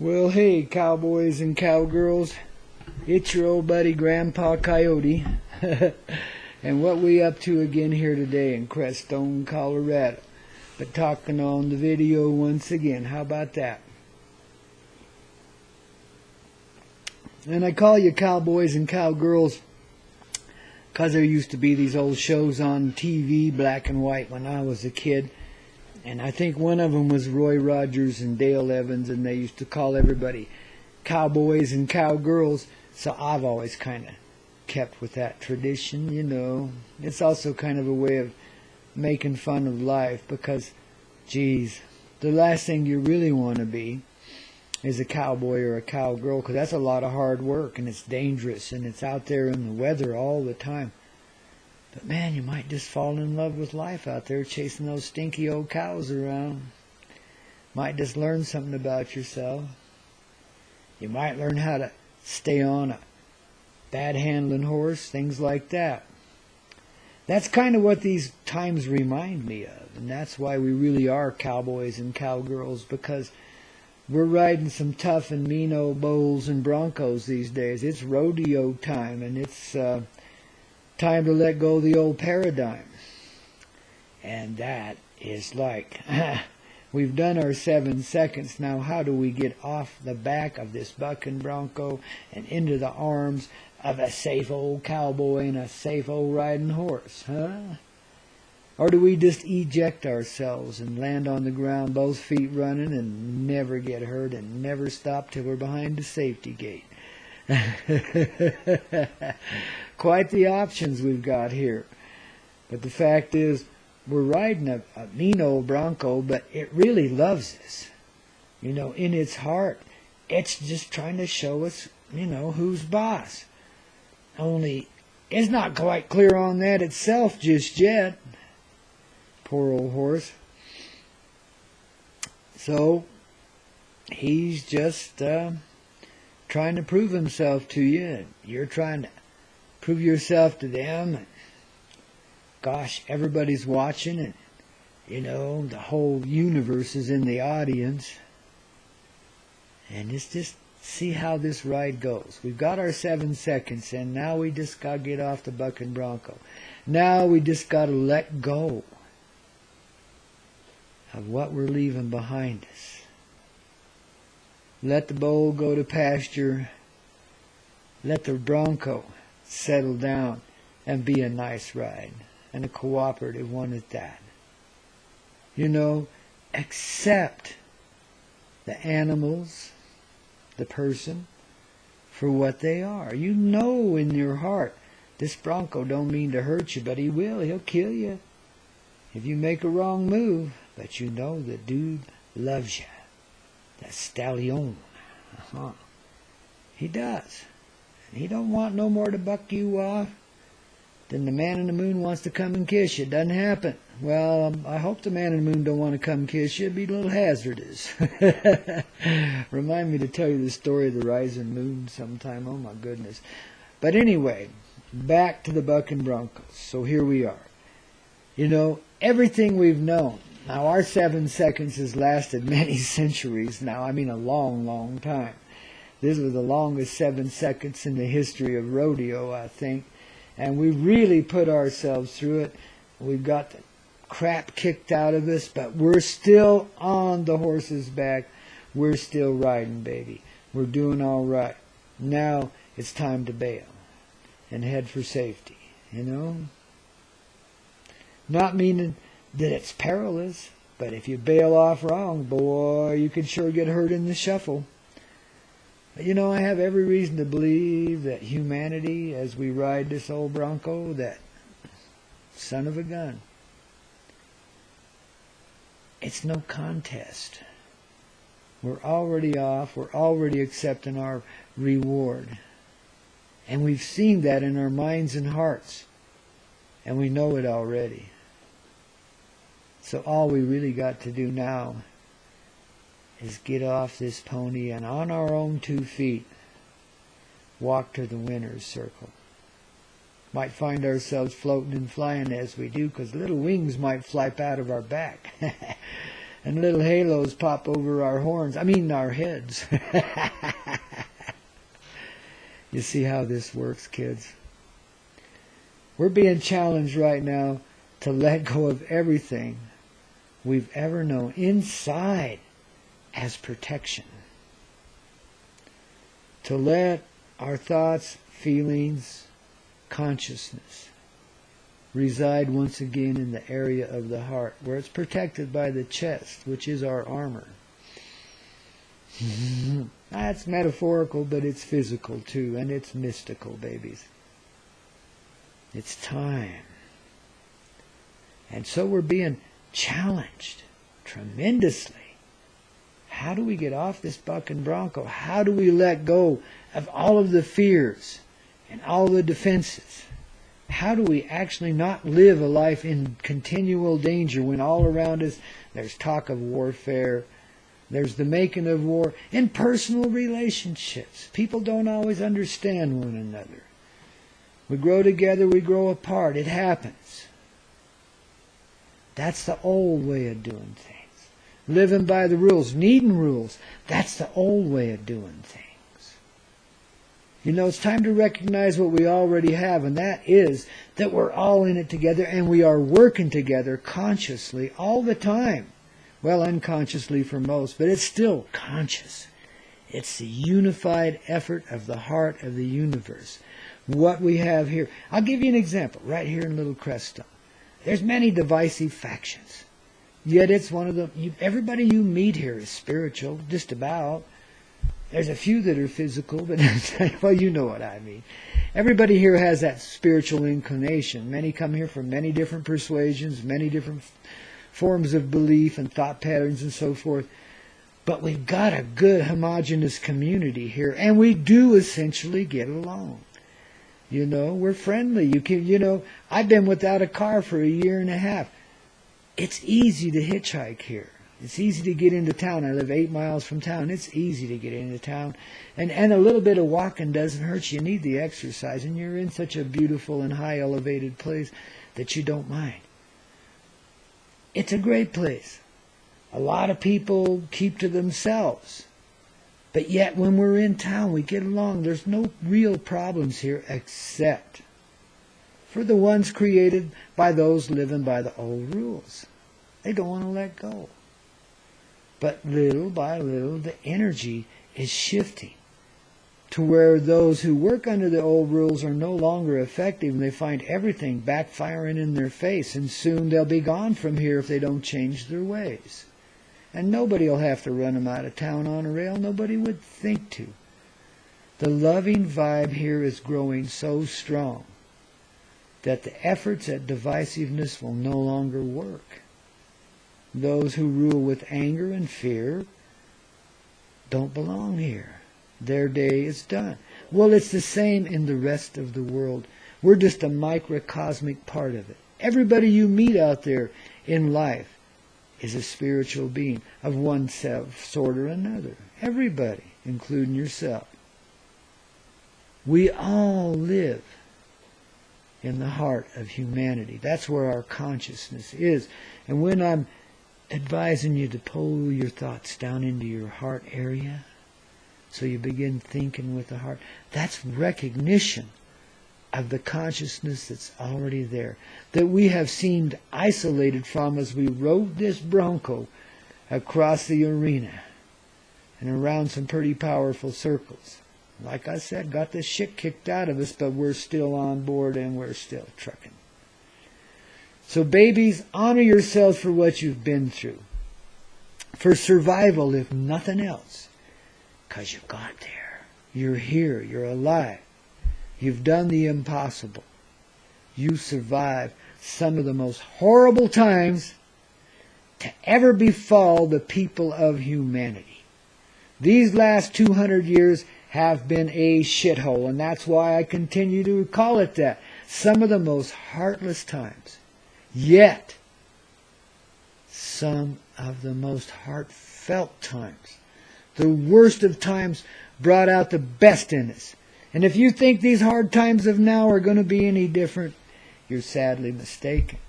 Well, hey, cowboys and cowgirls, it's your old buddy Grandpaw Koyote, and what we up to again here today in Crestone, Colorado, but talking on the video once again. How about that? And I call you cowboys and cowgirls because there used to be these old shows on TV, black and white, when I was a kid. And I think one of them was Roy Rogers and Dale Evans, and they used to call everybody cowboys and cowgirls. So I've always kind of kept with that tradition, you know. It's also kind of a way of making fun of life because, geez, the last thing you really want to be is a cowboy or a cowgirl, because that's a lot of hard work, and it's dangerous, and it's out there in the weather all the time. But man, you might just fall in love with life out there chasing those stinky old cows around. Might just learn something about yourself. You might learn how to stay on a bad handling horse, things like that. That's kind of what these times remind me of, and that's why we really are cowboys and cowgirls, because we're riding some tough and mean old bulls and broncos these days. It's rodeo time, and it's time to let go of the old paradigm. And that is like, we've done our 7 seconds. Now how do we get off the back of this bucking bronco and into the arms of a safe old cowboy and a safe old riding horse, huh? Or do we just eject ourselves and land on the ground, both feet running, and never get hurt and never stop till we're behind the safety gate? Quite the options we've got here. But the fact is, we're riding a mean old bronco, but it really loves us. You know, in its heart, it's just trying to show us, you know, who's boss. Only, it's not quite clear on that itself just yet. Poor old horse. So, he's just trying to prove himself to you, and you're trying to prove yourself to them. And gosh, everybody's watching, and you know, the whole universe is in the audience. And it's just see how this ride goes. We've got our 7 seconds, and now we just got to get off the bucking bronco. Now we just got to let go of what we're leaving behind us. Let the bull go to pasture. Let the bronco settle down and be a nice ride, and a cooperative one at that. You know, accept the animals, the person, for what they are. You know in your heart, this bronco don't mean to hurt you, but he will. He'll kill you if you make a wrong move. But you know the dude loves you. That stallion. He does. And he don't want no more to buck you off than the man in the moon wants to come and kiss you. It doesn't happen. Well, I hope the man in the moon don't want to come kiss you. It'd be a little hazardous. Remind me to tell you the story of the rising moon sometime. Oh my goodness. But anyway, back to the bucking broncos. So here we are. You know, everything we've known. Now, our 7 seconds has lasted many centuries now. I mean, a long, long time. This was the longest 7 seconds in the history of rodeo, I think. And we really put ourselves through it. We've got the crap kicked out of us, but we're still on the horse's back. We're still riding, baby. We're doing all right. Now, it's time to bail and head for safety, you know? Not meaning that it's perilous, but if you bail off wrong, boy, you can sure get hurt in the shuffle. But you know, I have every reason to believe that humanity, as we ride this old bronco, that son of a gun, it's no contest. We're already off. We're already accepting our reward. And we've seen that in our minds and hearts. And we know it already. So all we really got to do now is get off this pony and on our own 2 feet walk to the winner's circle. Might find ourselves floating and flying as we do, because little wings might flap out of our back. and little halos pop over our horns. I mean our heads. You see how this works, kids? We're being challenged right now to let go of everything we've ever known inside as protection. To let our thoughts, feelings, consciousness reside once again in the area of the heart, where it's protected by the chest, which is our armor. That's metaphorical, but it's physical too, and it's mystical, babies. It's time. And so we're being challenged tremendously. How do we get off this bucking bronco? How do we let go of all of the fears and all the defenses? How do we actually not live a life in continual danger when all around us there's talk of warfare, there's the making of war in personal relationships? People don't always understand one another. We grow together, we grow apart. It happens. That's the old way of doing things. Living by the rules, needing rules. That's the old way of doing things. You know, it's time to recognize what we already have, and that is that we're all in it together, and we are working together consciously all the time. Well, unconsciously for most, but it's still conscious. It's the unified effort of the heart of the universe. What we have here. I'll give you an example right here in Little Crestone. There's many divisive factions. Yet it's one of the... everybody you meet here is spiritual, just about. There's a few that are physical, but well, you know what I mean. Everybody here has that spiritual inclination. Many come here from many different persuasions, many different forms of belief and thought patterns and so forth. But we've got a good homogeneous community here, and we do essentially get along. You know, we're friendly. You know, I've been without a car for 1.5 years. It's easy to hitchhike here. It's easy to get into town. I live 8 miles from town. It's easy to get into town. And a little bit of walking doesn't hurt you. You need the exercise. And you're in such a beautiful and high elevated place that you don't mind. It's a great place. A lot of people keep to themselves. But yet when we're in town, we get along. There's no real problems here except for the ones created by those living by the old rules. They don't want to let go. But little by little, the energy is shifting to where those who work under the old rules are no longer effective, and they find everything backfiring in their face, and soon they'll be gone from here if they don't change their ways. And nobody will have to run them out of town on a rail. Nobody would think to. The loving vibe here is growing so strong that the efforts at divisiveness will no longer work. Those who rule with anger and fear don't belong here. Their day is done. Well, it's the same in the rest of the world. We're just a microcosmic part of it. Everybody you meet out there in life is a spiritual being of one sort or another. Everybody, including yourself. We all live in the heart of humanity. That's where our consciousness is. And when I'm advising you to pull your thoughts down into your heart area, so you begin thinking with the heart, that's recognition of the consciousness that's already there, that we have seemed isolated from as we rode this bronco across the arena and around some pretty powerful circles. Like I said, got the shit kicked out of us, but we're still on board and we're still trucking. So babies, honor yourselves for what you've been through. For survival, if nothing else. Because you got there. You're here. You're alive. You've done the impossible. You survived some of the most horrible times to ever befall the people of humanity. These last 200 years have been a shithole, and that's why I continue to call it that. Some of the most heartless times. Yet, some of the most heartfelt times. The worst of times brought out the best in us. And if you think these hard times of now are going to be any different, you're sadly mistaken.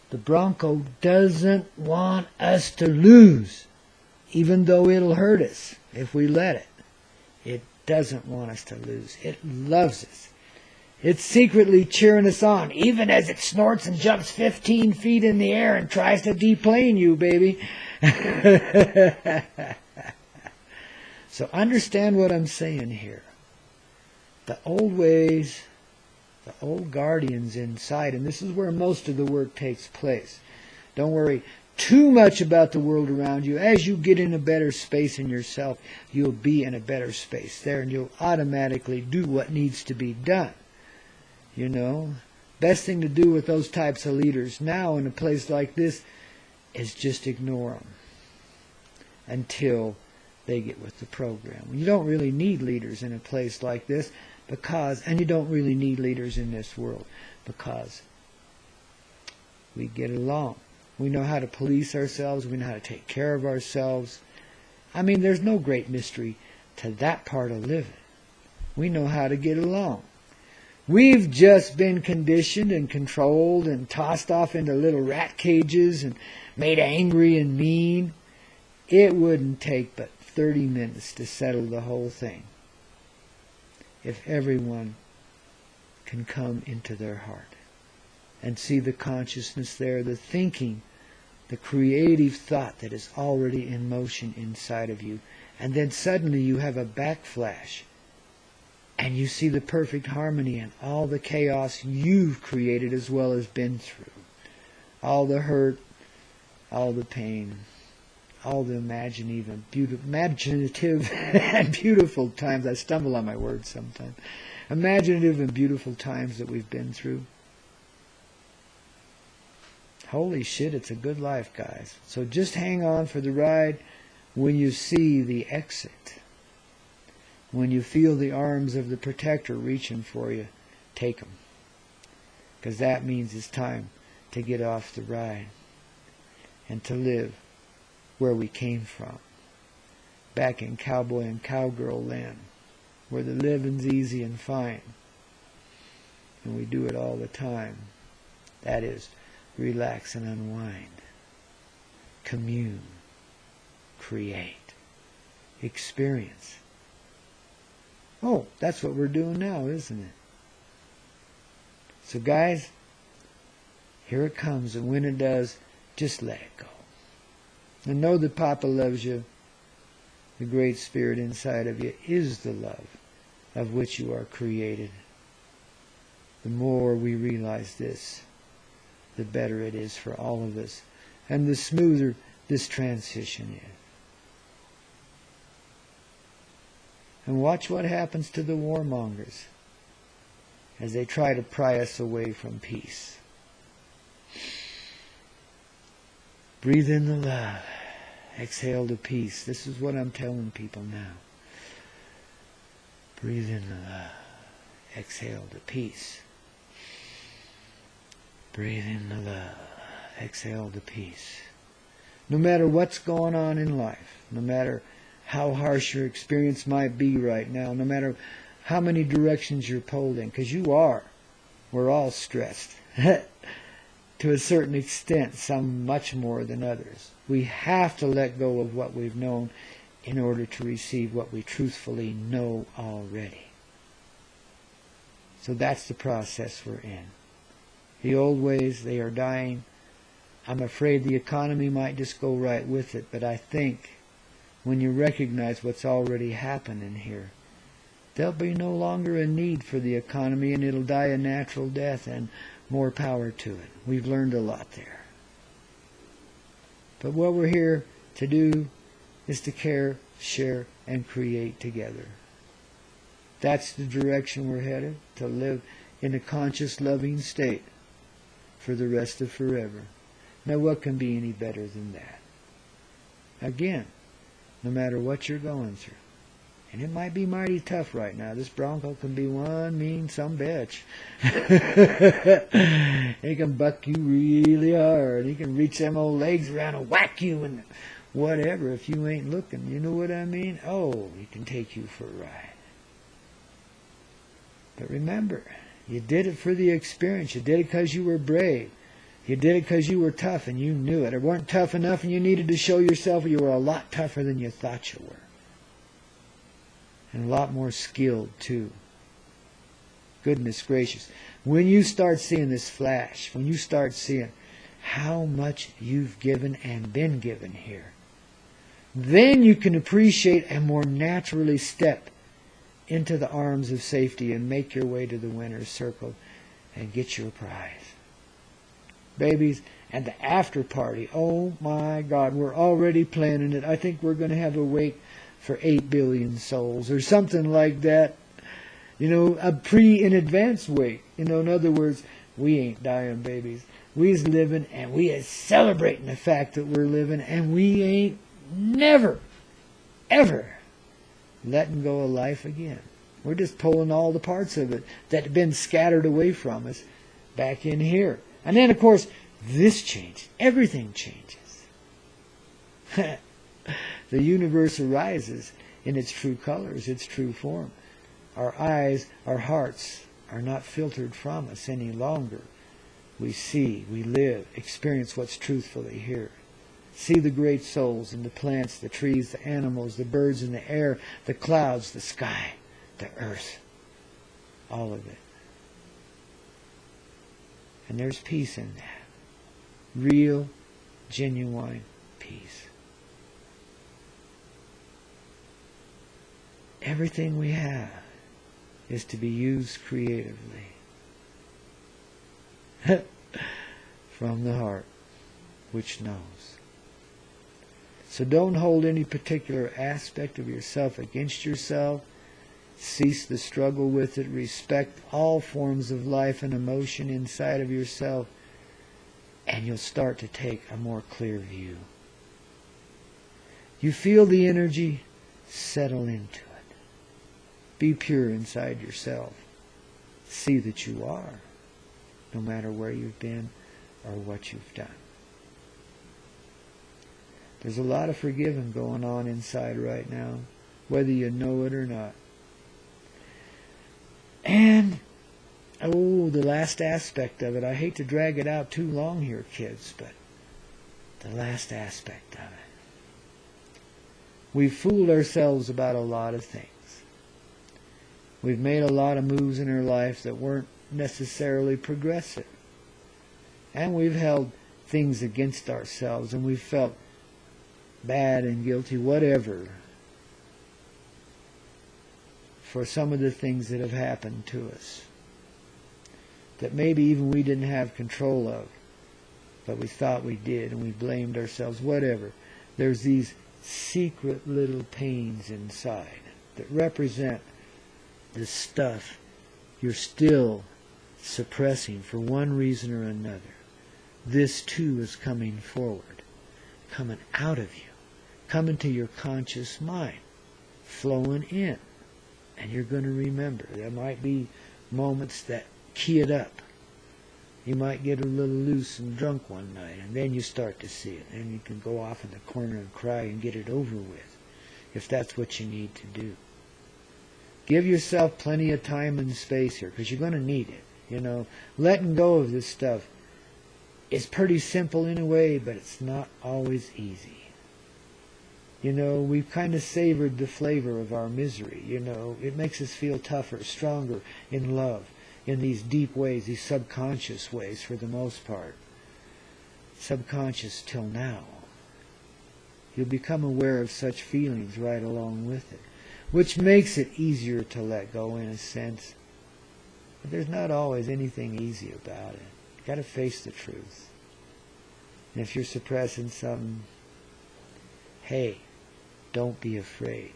The bronco doesn't want us to lose, even though it'll hurt us if we let it. It doesn't want us to lose. It loves us. It's secretly cheering us on, even as it snorts and jumps 15 feet in the air and tries to deplane you, baby. So understand what I'm saying here. The old ways, the old guardians inside, and this is where most of the work takes place. Don't worry too much about the world around you. As you get in a better space in yourself, you'll be in a better space there, and you'll automatically do what needs to be done. You know, best thing to do with those types of leaders now in a place like this is just ignore them until they get with the program. You don't really need leaders in a place like this and you don't really need leaders in this world because we get along. We know how to police ourselves. We know how to take care of ourselves. I mean, there's no great mystery to that part of living. We know how to get along. We've just been conditioned and controlled and tossed off into little rat cages and made angry and mean. It wouldn't take but 30 minutes to settle the whole thing if everyone can come into their heart and see the consciousness there, the thinking, the creative thought that is already in motion inside of you. And then suddenly you have a backflash and you see the perfect harmony and all the chaos you've created as well as been through. All the hurt, all the pain, all the imaginative and beautiful times. I stumble on my words sometimes. Imaginative and beautiful times that we've been through. Holy shit, it's a good life, guys. So just hang on for the ride when you see the exit. When you feel the arms of the protector reaching for you, take them. Because that means it's time to get off the ride and to live where we came from. Back in cowboy and cowgirl land, where the living's easy and fine. And we do it all the time. That is, relax and unwind. Commune. Create. Experience. Oh, that's what we're doing now, isn't it? So guys, here it comes, and when it does, just let it go. And know that Papa loves you. The great spirit inside of you is the love of which you are created. The more we realize this, the better it is for all of us, and the smoother this transition is. And watch what happens to the warmongers as they try to pry us away from peace. Breathe in the love. Exhale the peace. This is what I'm telling people now. Breathe in the love. Exhale the peace. Breathe in the love. Exhale the peace. No matter what's going on in life, no matter how harsh your experience might be right now, no matter how many directions you're pulled in, because we're all stressed. To a certain extent, some much more than others. We have to let go of what we've known in order to receive what we truthfully know already. So that's the process we're in. The old ways, they are dying. I'm afraid the economy might just go right with it, but I think when you recognize what's already happening here, there'll be no longer a need for the economy, and it'll die a natural death, and more power to it. We've learned a lot there. But what we're here to do is to care, share, and create together. That's the direction we're headed, to live in a conscious, loving state for the rest of forever. Now, what can be any better than that? Again, no matter what you're going through, and it might be mighty tough right now. This bronco can be one mean sumbitch. He can buck you really hard. He can reach them old legs around and whack you and whatever if you ain't looking. You know what I mean? Oh, he can take you for a ride. But remember, you did it for the experience. You did it because you were brave. You did it because you were tough and you knew it. Or weren't tough enough and you needed to show yourself you were a lot tougher than you thought you were. And a lot more skilled too. Goodness gracious. When you start seeing this flash, when you start seeing how much you've given and been given here, then you can appreciate and more naturally step into the arms of safety and make your way to the winner's circle and get your prize. Babies, and the after party, oh my God, we're already planning it. I think we're going to have a wake for 8 billion souls or something like that. You know, a in advance wake. You know, in other words, we ain't dying, babies. We's living and we is celebrating the fact that we're living, and we ain't never, ever letting go of life again. We're just pulling all the parts of it that have been scattered away from us back in here. And then, of course, this changes. Everything changes. The universe arises in its true colors, its true form. Our eyes, our hearts are not filtered from us any longer. We see, we live, experience what's truthfully here. See the great souls in the plants, the trees, the animals, the birds in the air, the clouds, the sky, the earth. All of it. And there's peace in that. Real, genuine peace. Everything we have is to be used creatively. From the heart, which knows. So don't hold any particular aspect of yourself against yourself. Cease the struggle with it. Respect all forms of life and emotion inside of yourself, and you'll start to take a more clear view. You feel the energy, settle into it. Be pure inside yourself. See that you are, no matter where you've been or what you've done. There's a lot of forgiving going on inside right now, whether you know it or not. And, oh, the last aspect of it. I hate to drag it out too long here, kids, but the last aspect of it. We've fooled ourselves about a lot of things. We've made a lot of moves in our life that weren't necessarily progressive. And we've held things against ourselves, and we've felt bad and guilty, whatever, for some of the things that have happened to us that maybe even we didn't have control of, but we thought we did, and we blamed ourselves, whatever. There's these secret little pains inside that represent the stuff you're still suppressing for one reason or another. This too is coming forward, coming out of you, coming to your conscious mind, flowing in. And you're going to remember. There might be moments that key it up. You might get a little loose and drunk one night, and then you start to see it. And you can go off in the corner and cry and get it over with, if that's what you need to do. Give yourself plenty of time and space here, because you're going to need it. You know, letting go of this stuff is pretty simple in a way, but it's not always easy. You know, we've kind of savored the flavor of our misery, you know. It makes us feel tougher, stronger in love, in these deep ways, these subconscious ways for the most part. Subconscious till now. You'll become aware of such feelings right along with it, which makes it easier to let go in a sense. But there's not always anything easy about it. You've got to face the truth. And if you're suppressing something, hey, don't be afraid.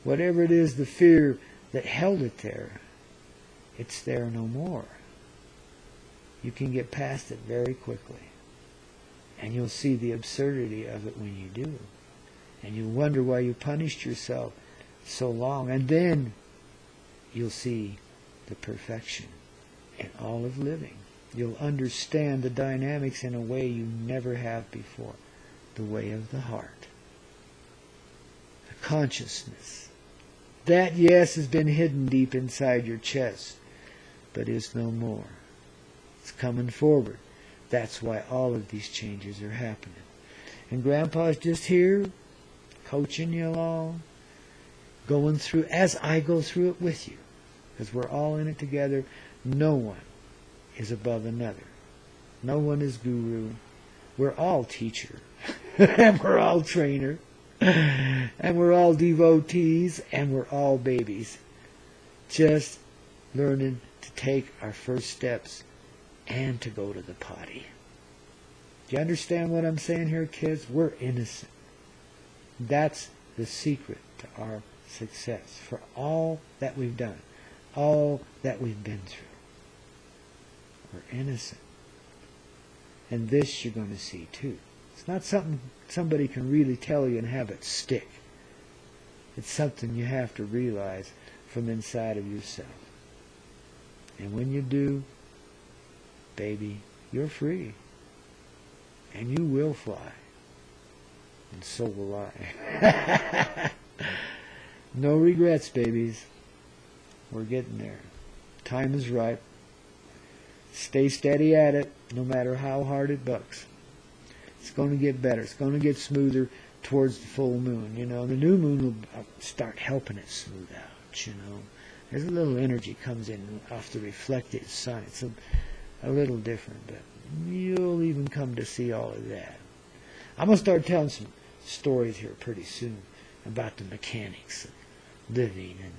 Whatever it is, the fear that held it there, it's there no more. You can get past it very quickly. And you'll see the absurdity of it when you do. And you'll wonder why you punished yourself so long. And then you'll see the perfection in all of living. You'll understand the dynamics in a way you never have before. The way of the heart. The consciousness. That, yes, has been hidden deep inside your chest, but is no more. It's coming forward. That's why all of these changes are happening. And Grandpa's just here, coaching you along, going through, as I go through it with you. Because we're all in it together. No one is above another. No one is guru. We're all teacher. And we're all trainer. And we're all devotees. And we're all babies. Just learning to take our first steps and to go to the potty. Do you understand what I'm saying here, kids? We're innocent. That's the secret to our success for all that we've done, all that we've been through. We're innocent. And this you're going to see too. It's not something somebody can really tell you and have it stick. It's something you have to realize from inside of yourself. And when you do, baby, you're free. And you will fly. And so will I. No regrets, babies. We're getting there. Time is right. Stay steady at it, no matter how hard it bucks. It's going to get better. It's going to get smoother towards the full moon. You know, the new moon will start helping it smooth out, you know. There's a little energy comes in off the reflected sun. It's a little different, but you'll even come to see all of that. I'm going to start telling some stories here pretty soon about the mechanics of living and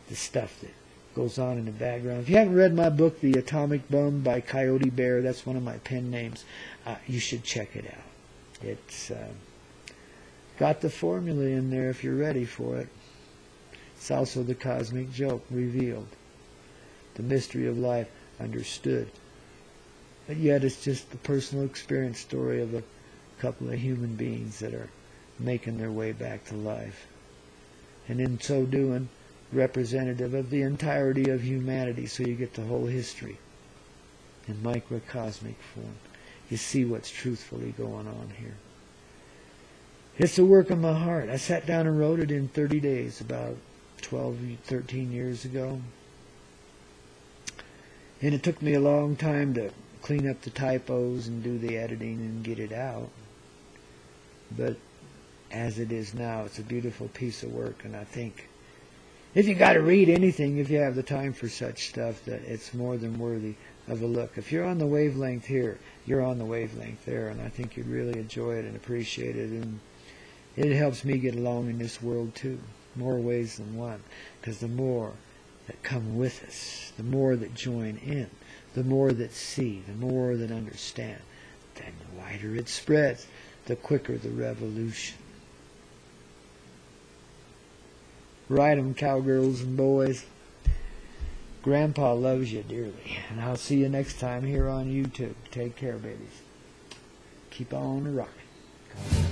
the stuff that goes on in the background. If you haven't read my book, The Atomic Bomb by Coyote Bear, that's one of my pen names, you should check it out. It's got the formula in there if you're ready for it. It's also the cosmic joke revealed, the mystery of life understood. But yet it's just the personal experience story of a couple of human beings that are making their way back to life. And in so doing, representative of the entirety of humanity, so you get the whole history in microcosmic form. You see what's truthfully going on here. It's the work of my heart. I sat down and wrote it in 30 days about 12, 13 years ago. And it took me a long time to clean up the typos and do the editing and get it out. But as it is now, it's a beautiful piece of work, and I think if you got to read anything, if you have the time for such stuff, that it's more than worthy of a look. If you're on the wavelength here, you're on the wavelength there, and I think you'd really enjoy it and appreciate it, and it helps me get along in this world too, more ways than one, because the more that come with us, the more that join in, the more that see, the more that understand, then the wider it spreads, the quicker the revolution. Ride 'em, cowgirls and boys. Grandpa loves you dearly, and I'll see you next time here on YouTube. Take care, babies. Keep on rocking.